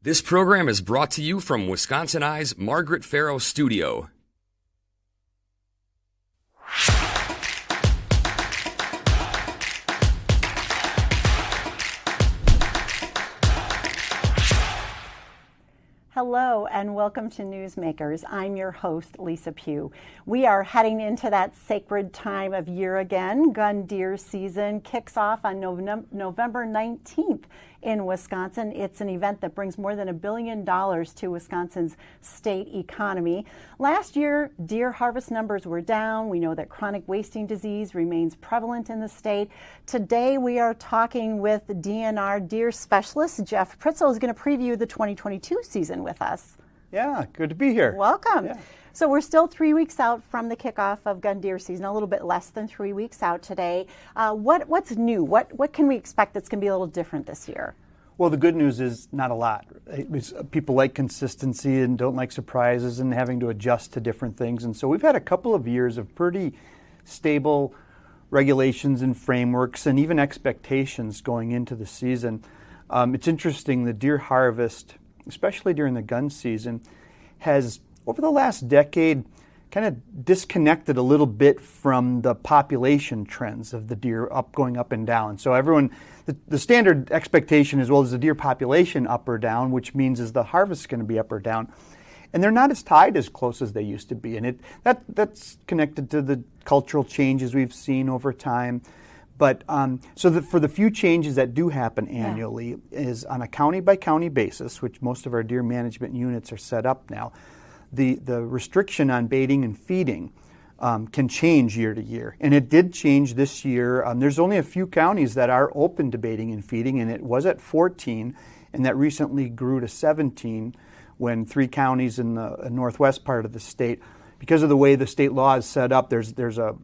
This program is brought to you from WisconsinEye's Margaret Farrow Studio. Hello and welcome to Newsmakers. I'm your host, Lisa Pugh. We are heading into that sacred time of year again. Gun deer season kicks off on November 19th in Wisconsin. It's an event that brings more than $1 billion to Wisconsin's state economy. Last year, deer harvest numbers were down. We know that chronic wasting disease remains prevalent in the state. Today, we are talking with DNR deer specialist Jeff Pritzl, who's going to preview the 2022 season with us. Yeah, good to be here. Welcome. Yeah. So we're still 3 weeks out from the kickoff of gun deer season, a little bit less than 3 weeks out today. What's new? What can we expect that's going to be a little different this year? Well, the good news is not a lot. People like consistency and don't like surprises and having to adjust to different things. And so we've had a couple of years of pretty stable regulations and frameworks and even expectations going into the season. It's interesting, the deer harvest, especially during the gun season, has over the last decade kind of disconnected a little bit from the population trends of the deer going up and down. So the standard expectation is, well, is the deer population up or down, which means is the harvest going to be up or down? And they're not as tied as close as they used to be. And that's connected to the cultural changes we've seen over time. But for the few changes that do happen annually is on a county-by-county basis, which most of our deer management units are set up now. The restriction on baiting and feeding can change year to year. And it did change this year. There's only a few counties that are open to baiting and feeding, and it was at 14, and that recently grew to 17 when 3 counties in the northwest part of the state, because of the way the state law is set up, there's a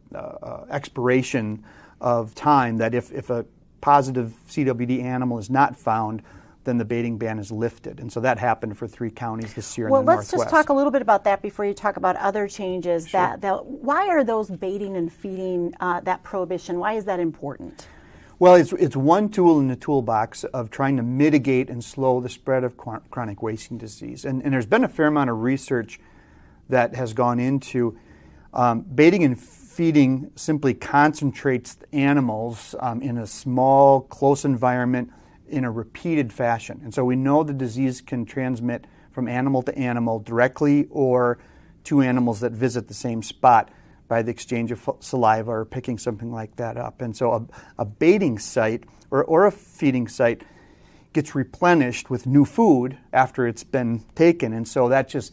expiration of time that if a positive CWD animal is not found, then the baiting ban is lifted. And so that happened for 3 counties this year in the northwest. Well, let's just talk a little bit about that before you talk about other changes. Sure. Why are those baiting and feeding, that prohibition, why is that important? Well, it's one tool in the toolbox of trying to mitigate and slow the spread of chronic wasting disease. And there's been a fair amount of research that has gone into baiting and feeding simply concentrates animals in a small, close environment in a repeated fashion. And so we know the disease can transmit from animal to animal directly or to animals that visit the same spot by the exchange of saliva or picking something like that up. And so a baiting site or a feeding site gets replenished with new food after it's been taken. And so that just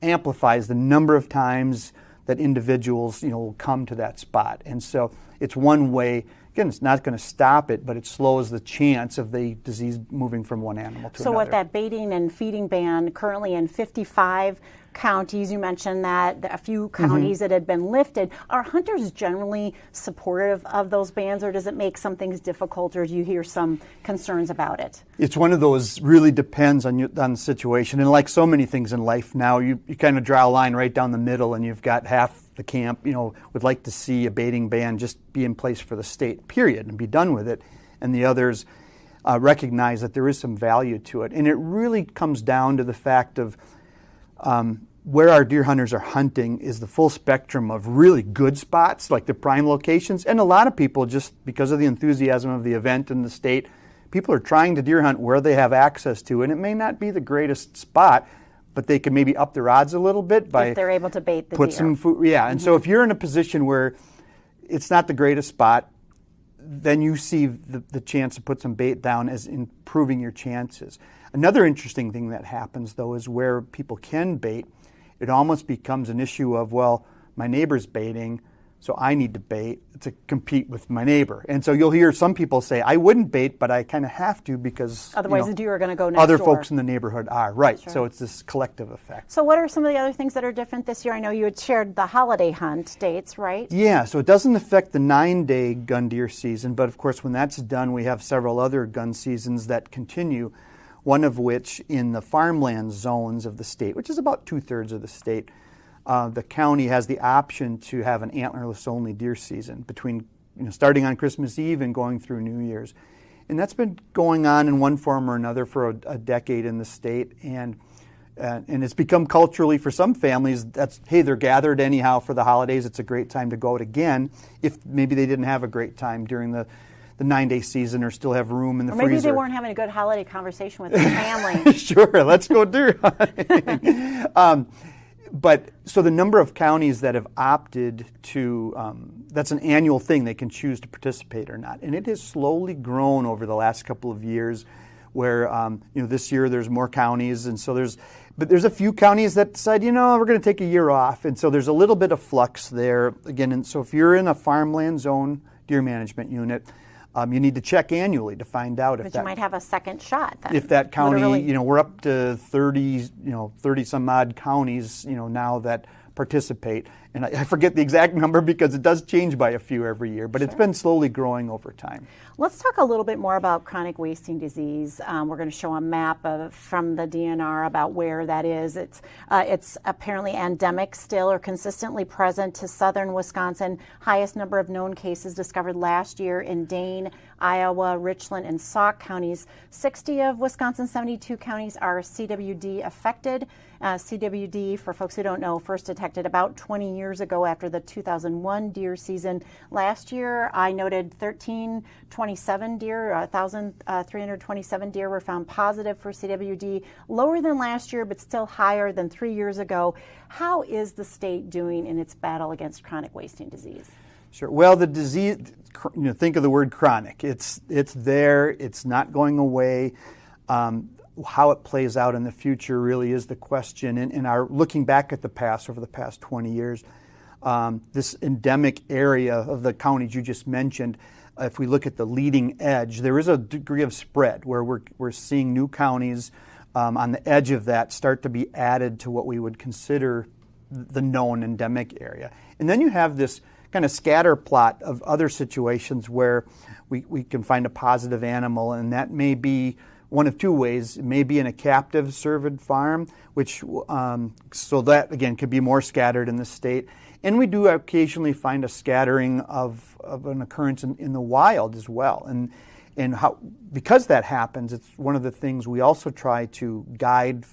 amplifies the number of times that individuals will come to that spot. And so it's one way. Again, it's not going to stop it, but it slows the chance of the disease moving from one animal to another. So with that baiting and feeding ban currently in 55 counties, you mentioned that a few counties that had been lifted, are hunters generally supportive of those bans, or does it make some things difficult, or do you hear some concerns about it? It's one of those, really depends on the situation. And like so many things in life now, you kind of draw a line right down the middle, and you've got half the camp, would like to see a baiting ban just be in place for the state, period, and be done with it. And the others recognize that there is some value to it. And it really comes down to the fact of where our deer hunters are hunting is the full spectrum of really good spots, like the prime locations. And a lot of people, just because of the enthusiasm of the event in the state, people are trying to deer hunt where they have access to. And it may not be the greatest spot, but they can maybe up their odds a little bit by if they're able to bait the put deer. some food. Yeah, and so if you're in a position where it's not the greatest spot, then you see the chance to put some bait down as improving your chances. Another interesting thing that happens, though, is where people can bait, it almost becomes an issue of, well, my neighbor's baiting, so I need to bait to compete with my neighbor. And so you'll hear some people say, I wouldn't bait, but I kind of have to because otherwise the deer are going to go next other door. Folks in the neighborhood are. Right. Sure. So it's this collective effect. So what are some of the other things that are different this year? I know you had shared the holiday hunt dates, right? Yeah, so it doesn't affect the 9-day gun deer season, but of course when that's done, we have several other gun seasons that continue, one of which in the farmland zones of the state, which is about 2/3 of the state. The county has the option to have an antlerless only deer season between starting on Christmas Eve and going through New Year's. And that's been going on in one form or another for a decade in the state. And it's become culturally for some families, hey, they're gathered anyhow for the holidays. It's a great time to go out again if maybe they didn't have a great time during the 9-day season or still have room in the freezer. Maybe they weren't having a good holiday conversation with their family. Sure, let's go deer hunting. But so the number of counties that have opted to, that's an annual thing, they can choose to participate or not. And it has slowly grown over the last couple of years where, this year there's more counties. And so there's a few counties that decide, we're going to take a year off. And so there's a little bit of flux there. Again, and so if you're in a farmland zone deer management unit, you need to check annually to find out if you might have a second shot then. If that county, literally. We're up to 30 some odd counties, now that participate. And I forget the exact number because it does change by a few every year, but It's been slowly growing over time. Let's talk a little bit more about chronic wasting disease. We're going to show a map from the DNR about where that is. It's apparently endemic still or consistently present to southern Wisconsin. Highest number of known cases discovered last year in Dane, Iowa, Richland, and Sauk counties. 60 of Wisconsin's 72 counties are CWD affected. CWD, for folks who don't know, first detected about 20 years ago after the 2001 deer season. Last year, I noted 1,327 deer, 1,327 deer were found positive for CWD, lower than last year, but still higher than 3 years ago. How is the state doing in its battle against chronic wasting disease? Sure. Well, the disease, think of the word chronic. It's there. It's not going away. How it plays out in the future really is the question. And our looking back at the past, over the past 20 years, this endemic area of the counties you just mentioned, if we look at the leading edge, there is a degree of spread where we're seeing new counties on the edge of that start to be added to what we would consider the known endemic area. And then you have this kind of scatter plot of other situations where we can find a positive animal, and that may be one of two ways. It may be in a captive cervid farm, which so that again could be more scattered in the state. And we do occasionally find a scattering of an occurrence in the wild as well. And how, because that happens, it's one of the things we also try to guide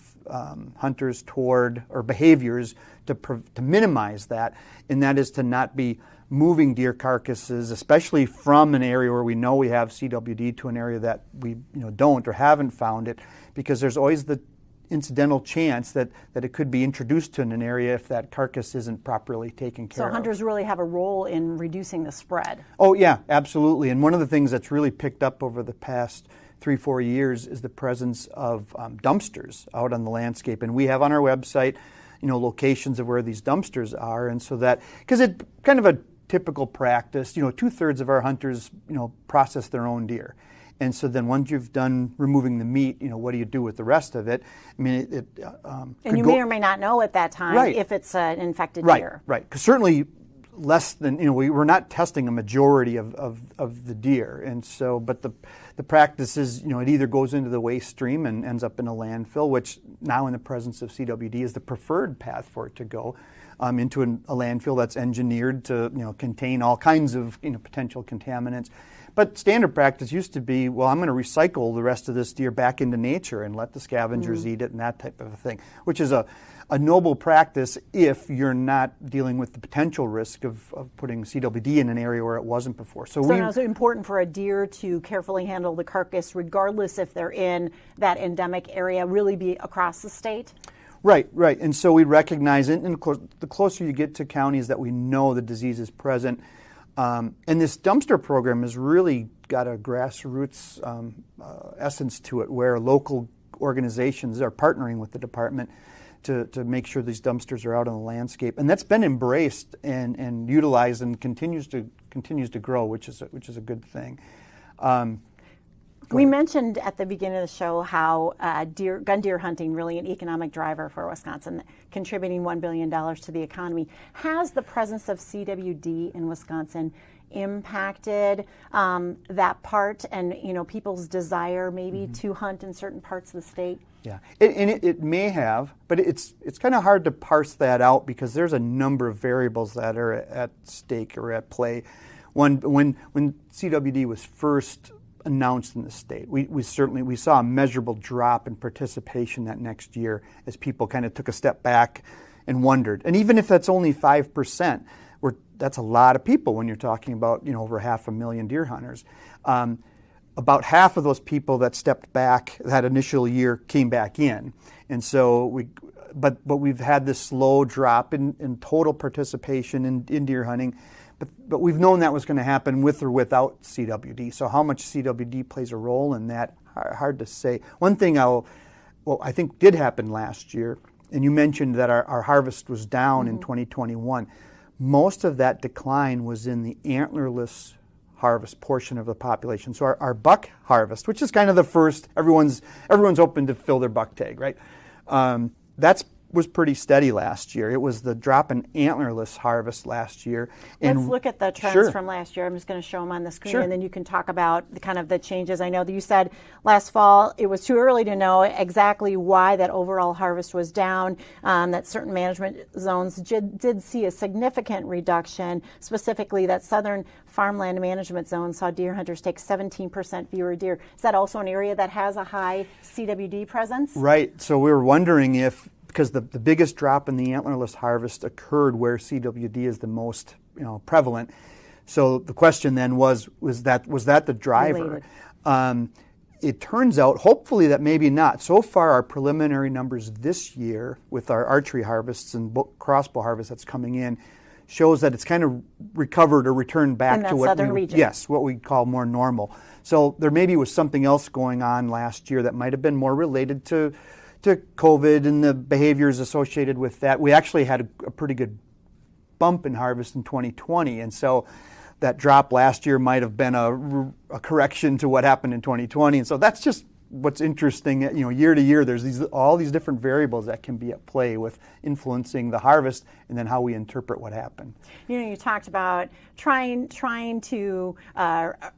hunters toward, or behaviors to minimize that, and that is to not be moving deer carcasses, especially from an area where we know we have CWD to an area that we don't or haven't found it, because there's always the incidental chance that it could be introduced to in an area if that carcass isn't properly taken care of. So hunters really have a role in reducing the spread. Oh yeah, absolutely. And one of the things that's really picked up over the past 3-4 years is the presence of dumpsters out on the landscape. And we have on our website, locations of where these dumpsters are. And so that, because it's kind of a typical practice, 2/3 of our hunters, process their own deer. And so then once you've done removing the meat, what do you do with the rest of it? I mean, and you may or may not know at that time if it's an infected deer. Right. Because certainly less than, we're not testing a majority of the deer. And so, but the practice is, it either goes into the waste stream and ends up in a landfill, which now in the presence of CWD is the preferred path for it to go. Into a landfill that's engineered to contain all kinds of potential contaminants. But standard practice used to be, well, I'm going to recycle the rest of this deer back into nature and let the scavengers eat it and that type of a thing, which is a noble practice if you're not dealing with the potential risk of putting CWD in an area where it wasn't before. So now it's important for a deer to carefully handle the carcass regardless if they're in that endemic area, really be across the state? Right. And so we recognize it, and the closer you get to counties that we know the disease is present, and this dumpster program has really got a grassroots essence to it, where local organizations are partnering with the department to make sure these dumpsters are out on the landscape, and that's been embraced and utilized and continues to grow, which is a good thing. We mentioned at the beginning of the show how gun deer hunting really an economic driver for Wisconsin, contributing $1 billion to the economy. Has the presence of CWD in Wisconsin impacted that part and people's desire maybe to hunt in certain parts of the state? Yeah, it may have, but it's kind of hard to parse that out because there's a number of variables that are at stake or at play. When CWD was first announced in the state. We certainly saw a measurable drop in participation that next year as people kind of took a step back and wondered. And even if that's only 5%, that's a lot of people when you're talking about over 500,000 deer hunters. About half of those people that stepped back that initial year came back in, and so we've had this slow drop in total participation in deer hunting. But we've known that was going to happen with or without CWD. So how much CWD plays a role in that, hard to say. One thing I think did happen last year, and you mentioned that our harvest was down in 2021. Most of that decline was in the antlerless harvest portion of the population. So our buck harvest, which is kind of the first, everyone's open to fill their buck tag, right? That was pretty steady last year. It was the drop in antlerless harvest last year. Let's look at the trends from last year. I'm just going to show them on the screen, and then you can talk about the changes. I know that you said last fall it was too early to know exactly why that overall harvest was down, that certain management zones did see a significant reduction, specifically that southern farmland management zone saw deer hunters take 17% fewer deer. Is that also an area that has a high CWD presence? Right. So we were wondering if, because the biggest drop in the antlerless harvest occurred where CWD is the most prevalent. So the question then was that the driver? It turns out, hopefully, that maybe not. So far, our preliminary numbers this year with our archery harvests and crossbow harvest that's coming in shows that it's kind of recovered or returned back to what we call more normal. So there maybe was something else going on last year that might have been more related to COVID and the behaviors associated with that. We actually had a pretty good bump in harvest in 2020, and so that drop last year might have been a correction to what happened in 2020. And so that's just what's interesting. Year to year, there's all these different variables that can be at play with influencing the harvest and then how we interpret what happened. You talked about trying to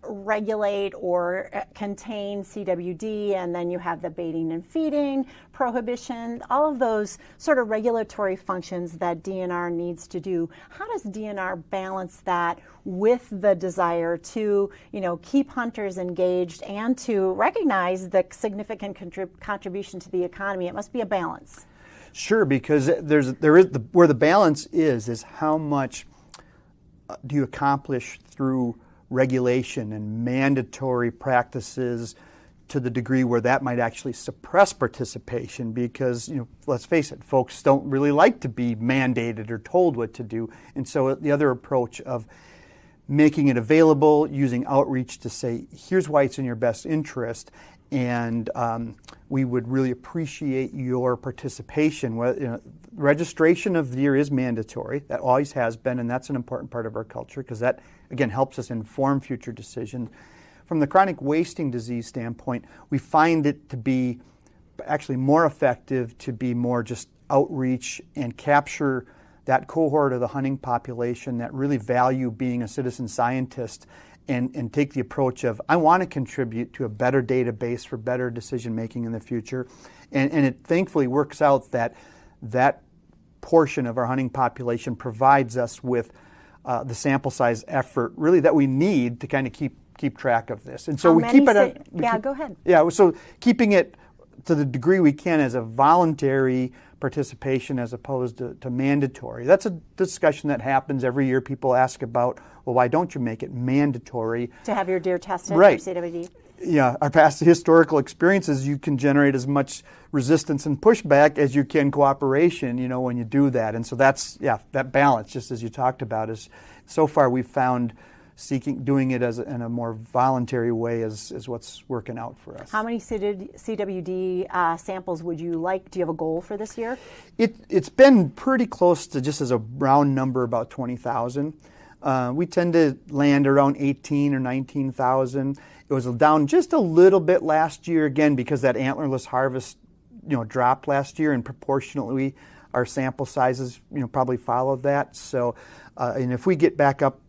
regulate or contain CWD, and then you have the baiting and feeding prohibition, all of those sort of regulatory functions that DNR needs to do. How does DNR balance that with the desire to, keep hunters engaged and to recognize the significant contribution to the economy? It must be a balance. Sure, because where the balance is how much do you accomplish through regulation and mandatory practices to the degree where that might actually suppress participation, because let's face it, folks don't really like to be mandated or told what to do. And so the other approach of making it available, using outreach to say, here's why it's in your best interest, and we would really appreciate your participation. Registration of deer is mandatory. That always has been, and that's an important part of our culture because that, again, helps us inform future decisions. From the chronic wasting disease standpoint, we find it to be actually more effective to be more just outreach and capture that cohort of the hunting population that really value being a citizen scientist and take the approach of, I want to contribute to a better database for better decision making in the future. And it thankfully works out that portion of our hunting population provides us with the sample size effort really that we need to kind of keep track of this. And so we keep it go ahead. Yeah, so keeping it to the degree we can as a voluntary participation as opposed to mandatory. That's a discussion that happens every year. People ask about, well, why don't you make it mandatory? To have your deer tested right. for CWD? Yeah, our past historical experiences, you can generate as much resistance and pushback as you can cooperation, when you do that. And so that's, that balance, just as you talked about, is so far we've found doing it in a more voluntary way is what's working out for us. How many CWD samples would you like? Do you have a goal for this year? It's been pretty close to, just as a round number, about 20,000. We tend to land around 18 or 19,000. It was down just a little bit last year, again, because that antlerless harvest, dropped last year, and proportionately our sample sizes, probably followed that. So, and if we get back up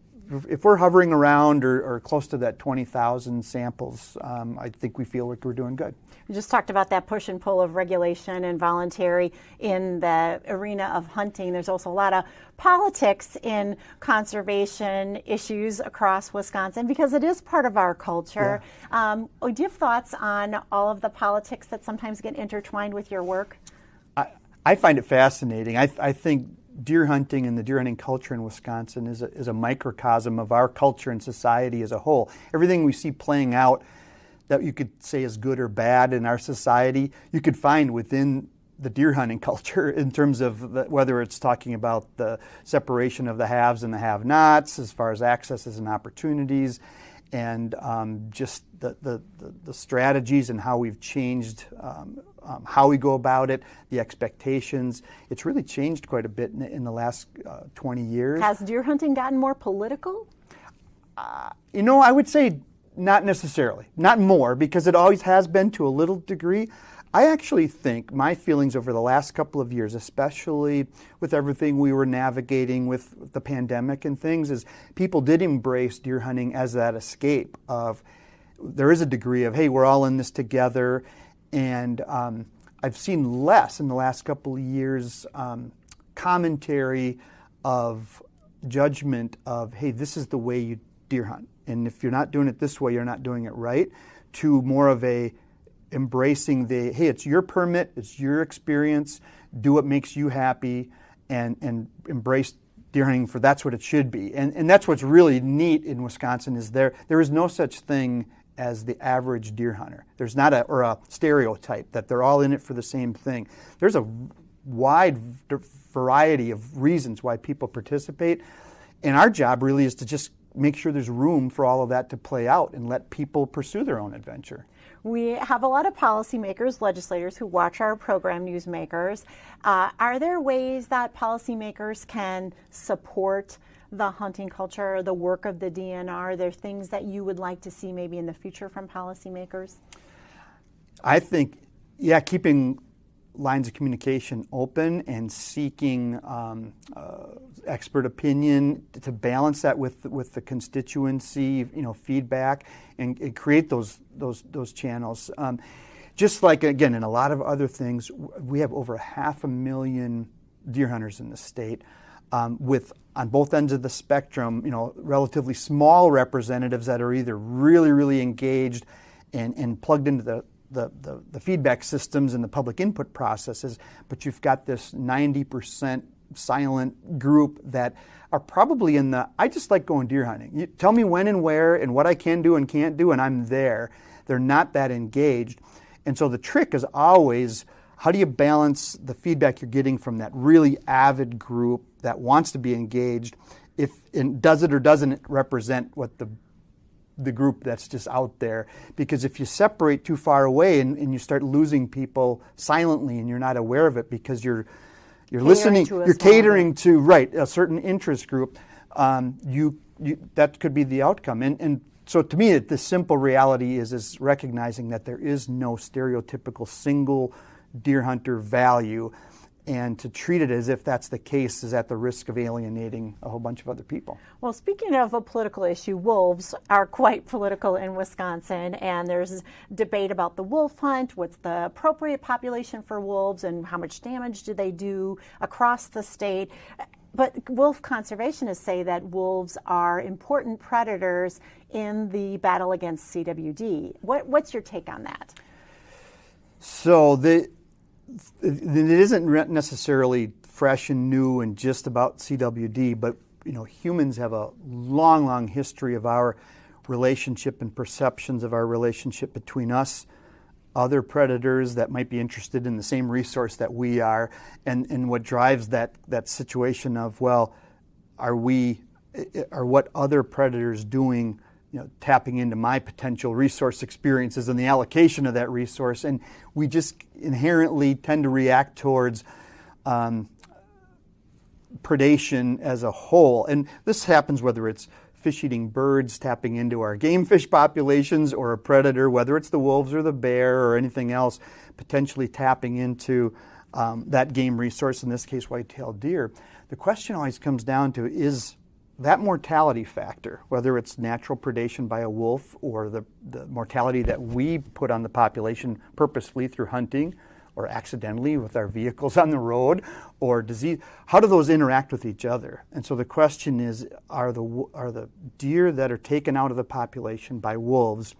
if we're hovering around or close to that 20,000 samples, I think we feel like we're doing good. We just talked about that push and pull of regulation and voluntary in the arena of hunting. There's also a lot of politics in conservation issues across Wisconsin because it is part of our culture. Yeah. Do you have thoughts on all of the politics that sometimes get intertwined with your work? I find it fascinating. I think deer hunting and the deer hunting culture in Wisconsin is a microcosm of our culture and society as a whole. Everything we see playing out that you could say is good or bad in our society, you could find within the deer hunting culture in terms of whether it's talking about the separation of the haves and the have-nots as far as accesses and opportunities, and just the strategies and how we've changed how we go about it, the expectations. It's really changed quite a bit in the last 20 years. Has deer hunting gotten more political? I would say not necessarily. Not more, because it always has been to a little degree. I actually think my feelings over the last couple of years, especially with everything we were navigating with the pandemic and things, is people did embrace deer hunting as that escape of, there is a degree of, hey, we're all in this together. And I've seen less in the last couple of years commentary of judgment of, hey, this is the way you deer hunt. And if you're not doing it this way, you're not doing it right, to more of a embracing the, hey, it's your permit, it's your experience, do what makes you happy, and embrace deer hunting for that's what it should be. And that's what's really neat in Wisconsin is there is no such thing as the average deer hunter. There's not a stereotype that they're all in it for the same thing. There's a wide variety of reasons why people participate, and our job really is to just make sure there's room for all of that to play out and let people pursue their own adventure. We have a lot of policymakers, legislators who watch our program, Newsmakers. Are there ways that policymakers can support the hunting culture, the work of the DNR? Are there things that you would like to see maybe in the future from policymakers? I think, keeping lines of communication open and seeking expert opinion to balance that with the constituency, feedback, and create those channels. Just like, again, in a lot of other things, we have over 500,000 deer hunters in the state, with on both ends of the spectrum, relatively small representatives that are either really, really engaged and plugged into the feedback systems and the public input processes, but you've got this 90% silent group that are probably in the, I just like going deer hunting. You tell me when and where and what I can do and can't do, and I'm there. They're not that engaged. And so the trick is always, how do you balance the feedback you're getting from that really avid group that wants to be engaged, and does it or doesn't it represent what the group that's just out there? Because if you separate too far away and you start losing people silently and you're not aware of it because you're listening, you're catering to a certain interest group, you that could be the outcome. And so to me, the simple reality is recognizing that there is no stereotypical single deer hunter value, and to treat it as if that's the case is at the risk of alienating a whole bunch of other people. Well, speaking of a political issue, wolves are quite political in Wisconsin, and there's debate about the wolf hunt, what's the appropriate population for wolves, and how much damage do they do across the state. But wolf conservationists say that wolves are important predators in the battle against CWD. What's your take on that? So it isn't necessarily fresh and new and just about CWD, but humans have a long, long history of our relationship and perceptions of our relationship between us, other predators that might be interested in the same resource that we are, and what drives that situation of, well, are what other predators doing, tapping into my potential resource experiences and the allocation of that resource. And we just inherently tend to react towards predation as a whole. And this happens whether it's fish-eating birds tapping into our game fish populations, or a predator, whether it's the wolves or the bear or anything else, potentially tapping into that game resource, in this case white-tailed deer. The question always comes down to, is that mortality factor, whether it's natural predation by a wolf or the mortality that we put on the population purposefully through hunting or accidentally with our vehicles on the road or disease, how do those interact with each other? And so the question is, are the deer that are taken out of the population by wolves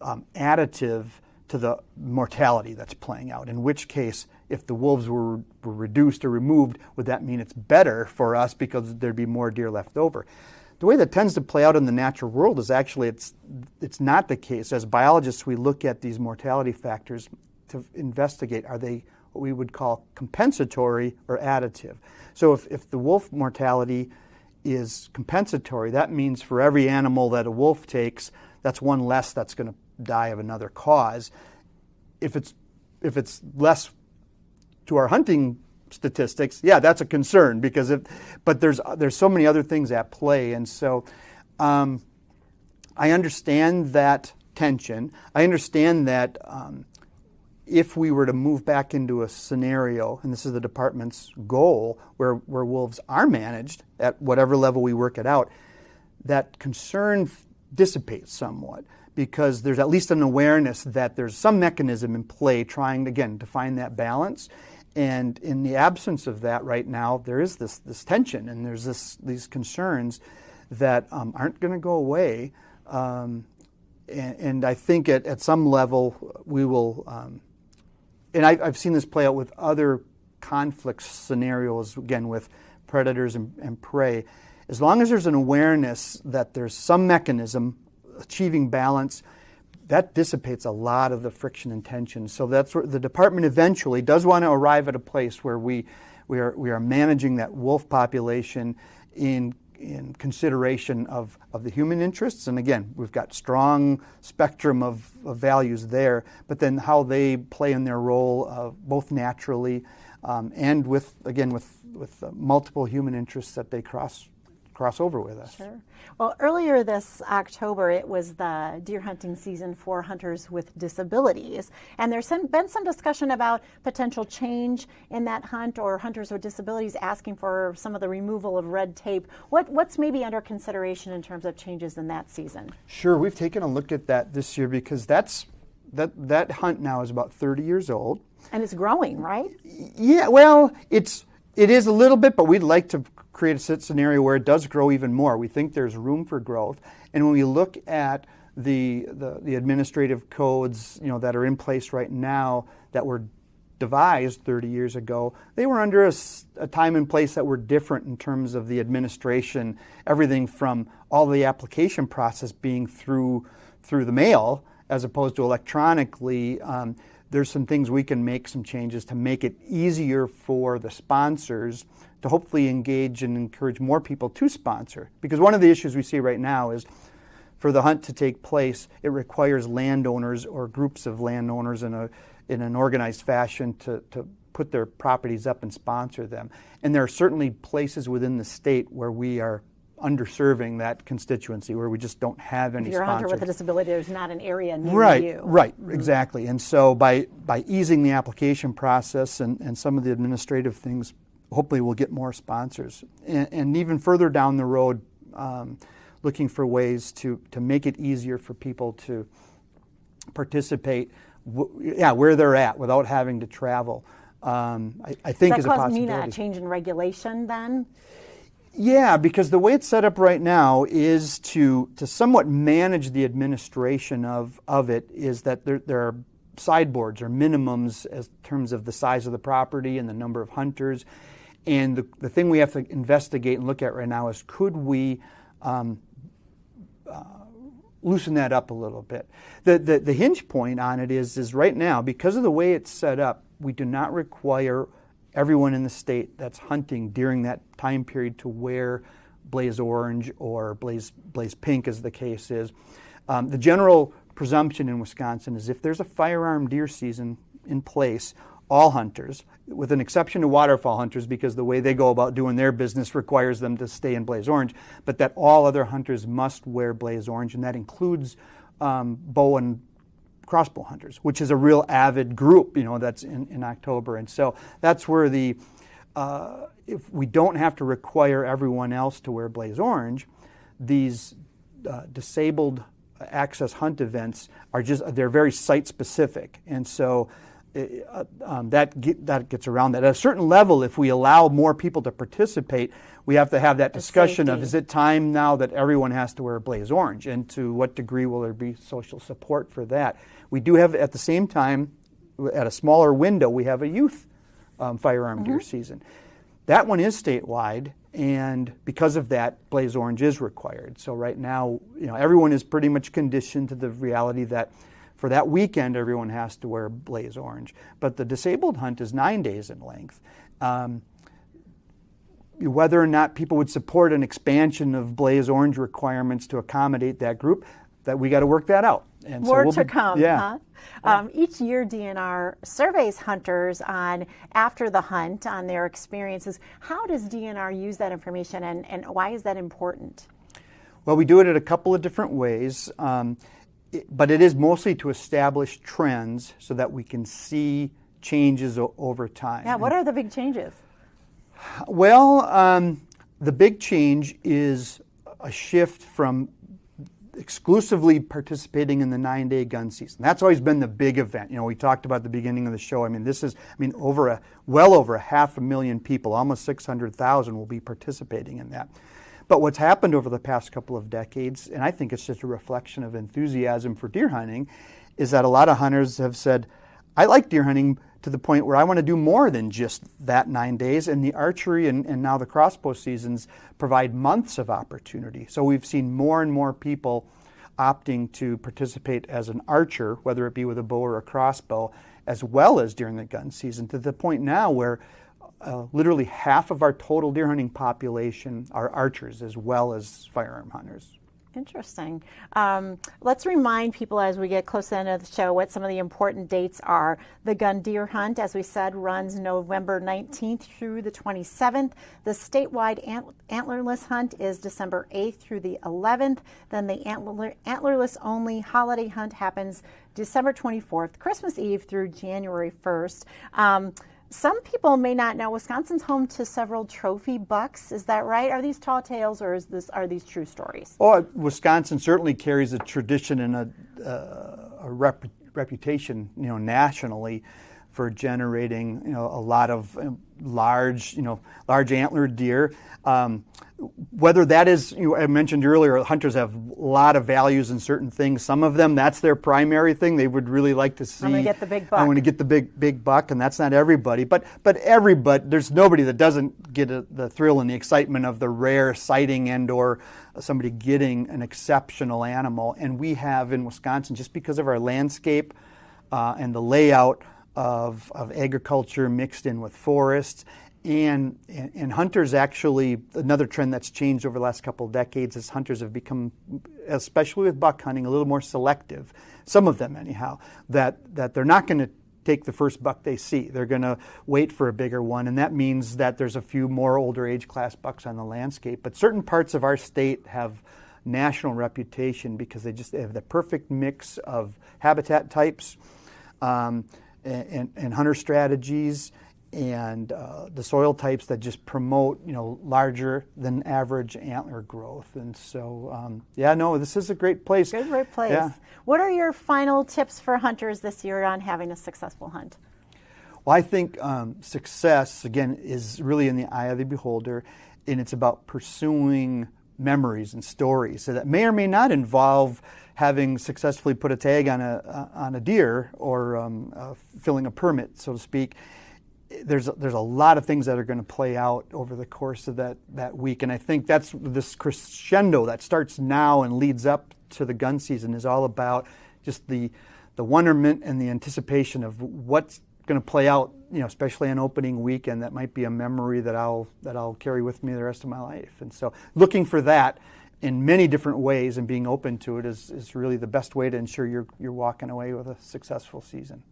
additive to the mortality that's playing out? In which case, if the wolves were reduced or removed, would that mean it's better for us because there'd be more deer left over? The way that tends to play out in the natural world is actually it's not the case. As biologists, we look at these mortality factors to investigate, are they what we would call compensatory or additive? So if the wolf mortality is compensatory, that means for every animal that a wolf takes, that's one less that's going to die of another cause. If it's less to our hunting statistics, yeah, that's a concern but there's so many other things at play, and so I understand that tension. I understand that if we were to move back into a scenario, and this is the department's goal, where wolves are managed at whatever level we work it out, that concern dissipates somewhat, because there's at least an awareness that there's some mechanism in play trying, again, to find that balance. And in the absence of that right now, there is this tension, and there's these concerns that aren't going to go away. And I think at some level we will, and I've seen this play out with other conflict scenarios, again, with predators and prey. As long as there's an awareness that there's some mechanism achieving balance, that dissipates a lot of the friction and tension. So that's where the department eventually does want to arrive at a place where we are managing that wolf population in consideration of the human interests. And again, we've got strong spectrum of values there, but then how they play in their role both naturally and with multiple human interests that they cross over with us. Sure. Well, earlier this October, it was the deer hunting season for hunters with disabilities. And there's been some discussion about potential change in that hunt, or hunters with disabilities asking for some of the removal of red tape. What's maybe under consideration in terms of changes in that season? Sure. We've taken a look at that this year because that hunt now is about 30 years old. And it's growing, right? Yeah, well, it is a little bit, but we'd like to create a scenario where it does grow even more. We think there's room for growth. And when we look at the administrative codes, that are in place right now that were devised 30 years ago, they were under a time and place that were different in terms of the administration, everything from all the application process being through the mail as opposed to electronically. There's some things we can make, some changes to make it easier for the sponsors to hopefully engage and encourage more people to sponsor. Because one of the issues we see right now is for the hunt to take place, it requires landowners or groups of landowners in an organized fashion to put their properties up and sponsor them. And there are certainly places within the state where we are underserving that constituency, where we just don't have any sponsors. If you're a hunter with a disability, there's not an area near you. Right, exactly. And so by easing the application process and some of the administrative things, hopefully we'll get more sponsors. And even further down the road, looking for ways to make it easier for people to participate where they're at without having to travel, I think is a possibility. Does that cause me a change in regulation then? Yeah, because the way it's set up right now is to somewhat manage the administration of it, is that there are sideboards or minimums as terms of the size of the property and the number of hunters. And the thing we have to investigate and look at right now is, could we loosen that up a little bit? The hinge point on it is right now, because of the way it's set up, we do not require everyone in the state that's hunting during that time period to wear blaze orange or blaze pink, as the case is. The general presumption in Wisconsin is if there's a firearm deer season in place, all hunters, with an exception to waterfowl hunters because the way they go about doing their business requires them to stay in blaze orange, but that all other hunters must wear blaze orange, and that includes bow and crossbow hunters, which is a real avid group, that's in October. And so that's where the if we don't have to require everyone else to wear blaze orange, these disabled access hunt events they're very site specific, and so that gets around that. At a certain level, if we allow more people to participate, we have to have that discussion of, is it time now that everyone has to wear blaze orange, and to what degree will there be social support for that? We do have, at the same time, at a smaller window, we have a youth firearm deer season. That one is statewide, and because of that, blaze orange is required. So right now, everyone is pretty much conditioned to the reality that for that weekend, everyone has to wear blaze orange. But the disabled hunt is 9 days in length. Whether or not people would support an expansion of blaze orange requirements to accommodate that group, that we got to work that out. And More to come. Yeah. Huh? Each year, DNR surveys hunters after the hunt on their experiences. How does DNR use that information, and why is that important? Well, we do it in a couple of different ways, but it is mostly to establish trends so that we can see changes over time. Yeah, what are the big changes? Well, the big change is a shift from exclusively participating in the 9-day gun season. That's always been the big event. We talked about at the beginning of the show. Well over 500,000 people, almost 600,000 will be participating in that. But what's happened over the past couple of decades, and I think it's just a reflection of enthusiasm for deer hunting, is that a lot of hunters have said, I like deer hunting to the point where I want to do more than just that 9 days, and the archery and now the crossbow seasons provide months of opportunity. So we've seen more and more people opting to participate as an archer, whether it be with a bow or a crossbow, as well as during the gun season, to the point now where literally half of our total deer hunting population are archers as well as firearm hunters. Interesting. Let's remind people as we get close to the end of the show what some of the important dates are. The gun deer hunt, as we said, runs November 19th through the 27th. The statewide antlerless hunt is December 8th through the 11th. Then the antlerless only holiday hunt happens December 24th, Christmas Eve through January 1st. Some people may not know Wisconsin's home to several trophy bucks. Is that right? Are these tall tales, or are these true stories? Oh, Wisconsin certainly carries a tradition and a reputation, nationally, for generating, a lot of large antlered deer. Whether that is, I mentioned earlier, hunters have a lot of values in certain things. Some of them, that's their primary thing. They would really like to see. I'm going to get the big buck. I want to get the big buck, and that's not everybody. But everybody, there's nobody that doesn't get the thrill and the excitement of the rare sighting and/or somebody getting an exceptional animal. And we have in Wisconsin, just because of our landscape and the layout of agriculture mixed in with forests. And hunters actually, another trend that's changed over the last couple of decades is hunters have become, especially with buck hunting, a little more selective. Some of them anyhow, that they're not going to take the first buck they see. They're going to wait for a bigger one, and that means that there's a few more older age class bucks on the landscape. But certain parts of our state have national reputation because they have the perfect mix of habitat types and hunter strategies, and the soil types that just promote, larger than average antler growth. And so, this is a great place. Great place. Yeah. What are your final tips for hunters this year on having a successful hunt? Well, I think success, again, is really in the eye of the beholder, and it's about pursuing memories and stories. So that may or may not involve having successfully put a tag on a deer or filling a permit, so to speak. There's a lot of things that are going to play out over the course of that week, and I think that's this crescendo that starts now and leads up to the gun season is all about just the wonderment and the anticipation of what's going to play out, especially on opening weekend. That might be a memory that I'll carry with me the rest of my life. And so looking for that in many different ways and being open to it is really the best way to ensure you're walking away with a successful season.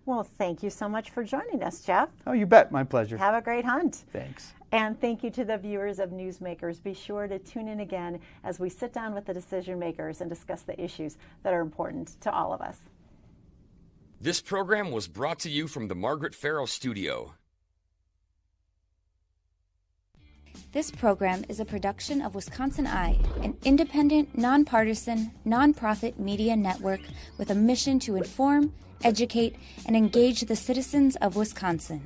Well, thank you so much for joining us, Jeff. Oh, you bet. My pleasure. Have a great hunt. Thanks. And thank you to the viewers of Newsmakers. Be sure to tune in again as we sit down with the decision makers and discuss the issues that are important to all of us. This program was brought to you from the Margaret Farrow Studio. This program is a production of WisconsinEye, an independent, nonpartisan, nonprofit media network with a mission to inform, educate, and engage the citizens of Wisconsin.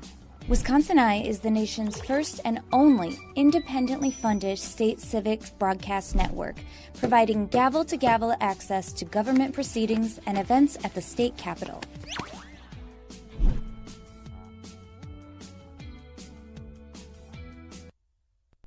WisconsinEye is the nation's first and only independently funded state civic broadcast network, providing gavel-to-gavel access to government proceedings and events at the state capitol.